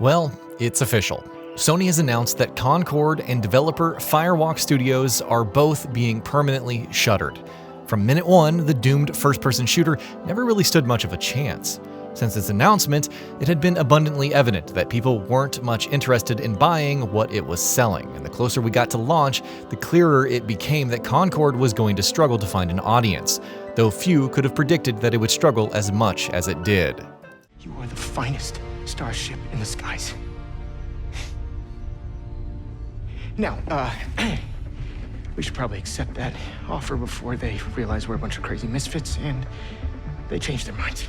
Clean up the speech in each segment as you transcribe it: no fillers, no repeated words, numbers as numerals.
Well, it's official. Sony has announced that Concord and developer Firewalk Studios are both being permanently shuttered. From minute one, the doomed first-person shooter never really stood much of a chance. Since its announcement, it had been abundantly evident that people weren't much interested in buying what it was selling, and the closer we got to launch, the clearer it became that Concord was going to struggle to find an audience, though few could have predicted that it would struggle as much as it did. You are the finest starship in the skies. Now, we should probably accept that offer before they realize we're a bunch of crazy misfits and they change their minds.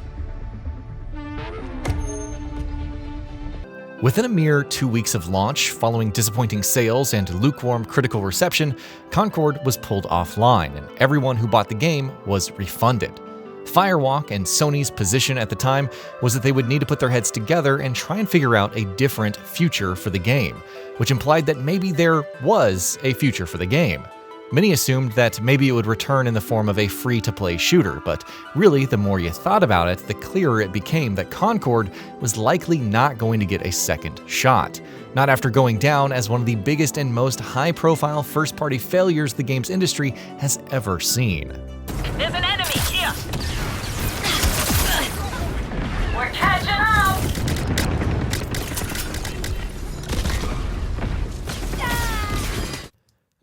Within a mere 2 weeks of launch, following disappointing sales and lukewarm critical reception, Concord was pulled offline, and everyone who bought the game was refunded. Firewalk and Sony's position at the time was that they would need to put their heads together and try and figure out a different future for the game, which implied that maybe there was a future for the game. Many assumed that maybe it would return in the form of a free-to-play shooter, but really, the more you thought about it, the clearer it became that Concord was likely not going to get a second shot. Not after going down as one of the biggest and most high-profile first-party failures the games industry has ever seen. There's an enemy here! We're catching up!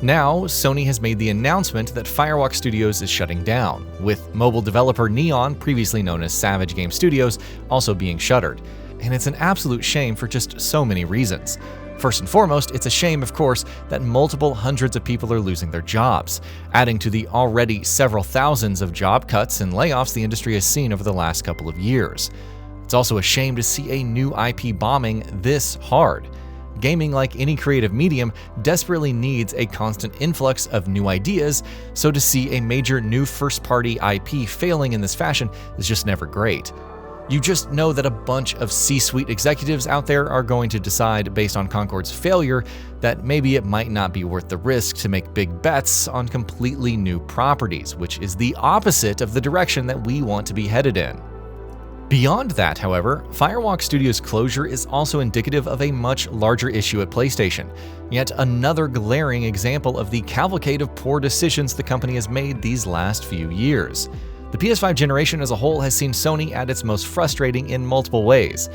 Now, Sony has made the announcement that Firewalk Studios is shutting down, with mobile developer Neon, previously known as Savage Game Studios, also being shuttered. And it's an absolute shame for just so many reasons. First and foremost, it's a shame, of course, that multiple hundreds of people are losing their jobs, adding to the already several thousands of job cuts and layoffs the industry has seen over the last couple of years. It's also a shame to see a new IP bombing this hard. Gaming, like any creative medium, desperately needs a constant influx of new ideas, so to see a major new first-party IP failing in this fashion is just never great. You just know that a bunch of C-suite executives out there are going to decide, based on Concord's failure, that maybe it might not be worth the risk to make big bets on completely new properties, which is the opposite of the direction that we want to be headed in. Beyond that, however, Firewalk Studios' closure is also indicative of a much larger issue at PlayStation, yet another glaring example of the cavalcade of poor decisions the company has made these last few years. The PS5 generation as a whole has seen Sony at its most frustrating in multiple ways.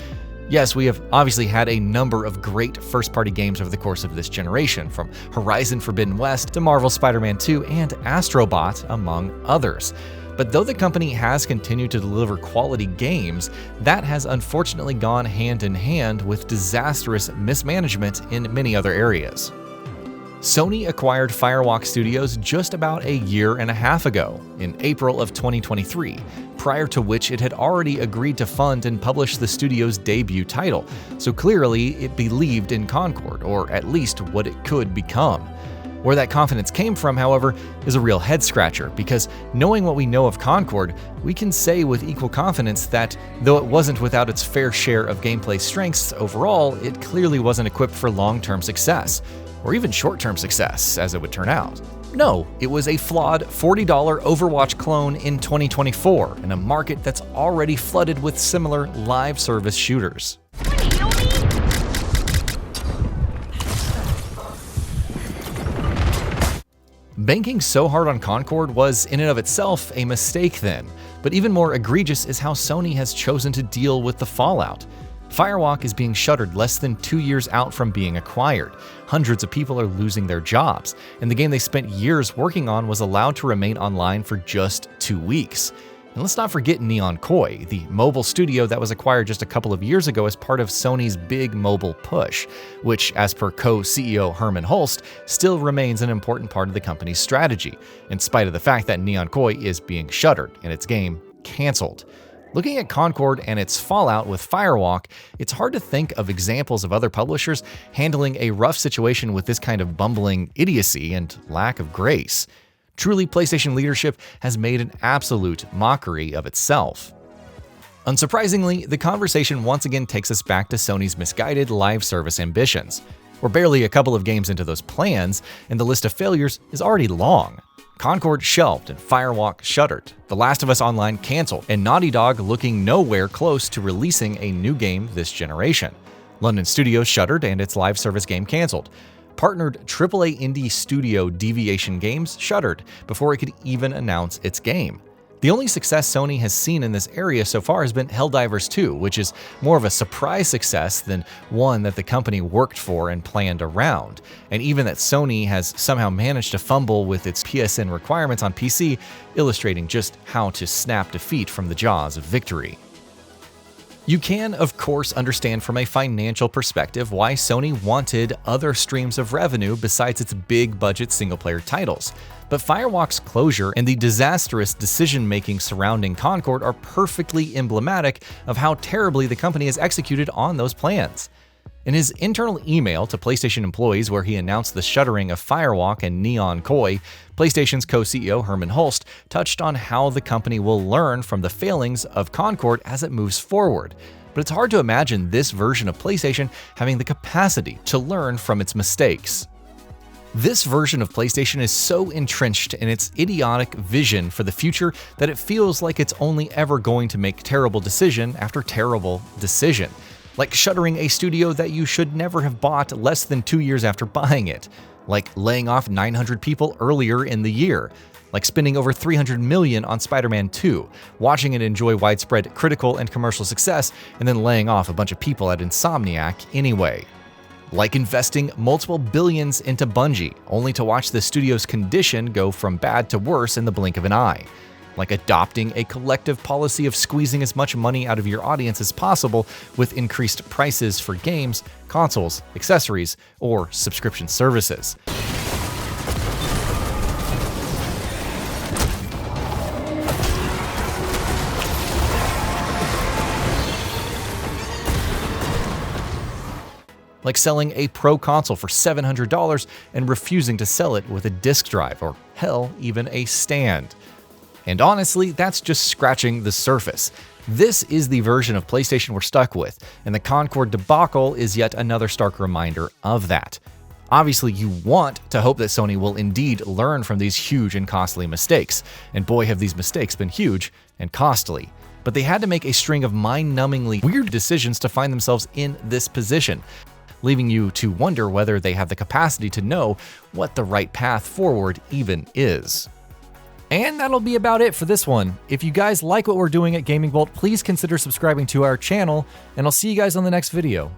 Yes, we have obviously had a number of great first-party games over the course of this generation, from Horizon Forbidden West to Marvel's Spider-Man 2 and Astro Bot, among others. But though the company has continued to deliver quality games, that has unfortunately gone hand in hand with disastrous mismanagement in many other areas. Sony acquired Firewalk Studios just about a year and a half ago, in April of 2023, prior to which it had already agreed to fund and publish the studio's debut title, so clearly it believed in Concord, or at least what it could become. Where that confidence came from, however, is a real head-scratcher, because knowing what we know of Concord, we can say with equal confidence that, though it wasn't without its fair share of gameplay strengths overall, it clearly wasn't equipped for long-term success, or even short-term success, as it would turn out. No, it was a flawed $40 Overwatch clone in 2024, in a market that's already flooded with similar live service shooters. Banking so hard on Concord was, in and of itself, a mistake then, but even more egregious is how Sony has chosen to deal with the fallout. Firewalk is being shuttered less than 2 years out from being acquired. Hundreds of people are losing their jobs, and the game they spent years working on was allowed to remain online for just 2 weeks. And let's not forget Neon Koi, the mobile studio that was acquired just a couple of years ago as part of Sony's big mobile push, which, as per co-CEO Herman Hulst, still remains an important part of the company's strategy, in spite of the fact that Neon Koi is being shuttered and its game canceled. Looking at Concord and its fallout with Firewalk, it's hard to think of examples of other publishers handling a rough situation with this kind of bumbling idiocy and lack of grace. Truly, PlayStation leadership has made an absolute mockery of itself. Unsurprisingly, the conversation once again takes us back to Sony's misguided live service ambitions. We're barely a couple of games into those plans, and the list of failures is already long. Concord shelved and Firewalk shuttered, The Last of Us Online canceled, and Naughty Dog looking nowhere close to releasing a new game this generation. London studios shuttered and its live service game canceled. Partnered AAA indie studio Deviation Games shuttered before it could even announce its game. The only success Sony has seen in this area so far has been Helldivers 2, which is more of a surprise success than one that the company worked for and planned around. And even that Sony has somehow managed to fumble with its PSN requirements on PC, illustrating just how to snap defeat from the jaws of victory. You can, of course, understand from a financial perspective why Sony wanted other streams of revenue besides its big-budget single-player titles. But Firewalk's closure and the disastrous decision-making surrounding Concord are perfectly emblematic of how terribly the company has executed on those plans. In his internal email to PlayStation employees where he announced the shuttering of Firewalk and Neon Koi, PlayStation's co-CEO Herman Hulst touched on how the company will learn from the failings of Concord as it moves forward. But it's hard to imagine this version of PlayStation having the capacity to learn from its mistakes. This version of PlayStation is so entrenched in its idiotic vision for the future that it feels like it's only ever going to make terrible decision after terrible decision. Like shuttering a studio that you should never have bought less than 2 years after buying it, like laying off 900 people earlier in the year, like spending over $300 million on Spider-Man 2, watching it enjoy widespread critical and commercial success, and then laying off a bunch of people at Insomniac anyway. Like investing multiple billions into Bungie, only to watch the studio's condition go from bad to worse in the blink of an eye. Like adopting a collective policy of squeezing as much money out of your audience as possible with increased prices for games, consoles, accessories, or subscription services. Like selling a Pro console for $700 and refusing to sell it with a disk drive, or hell, even a stand. And honestly, that's just scratching the surface. This is the version of PlayStation we're stuck with, and the Concord debacle is yet another stark reminder of that. Obviously, you want to hope that Sony will indeed learn from these huge and costly mistakes, and boy have these mistakes been huge and costly. But they had to make a string of mind-numbingly weird decisions to find themselves in this position, leaving you to wonder whether they have the capacity to know what the right path forward even is. And that'll be about it for this one. If you guys like what we're doing at GamingBolt, please consider subscribing to our channel, and I'll see you guys on the next video.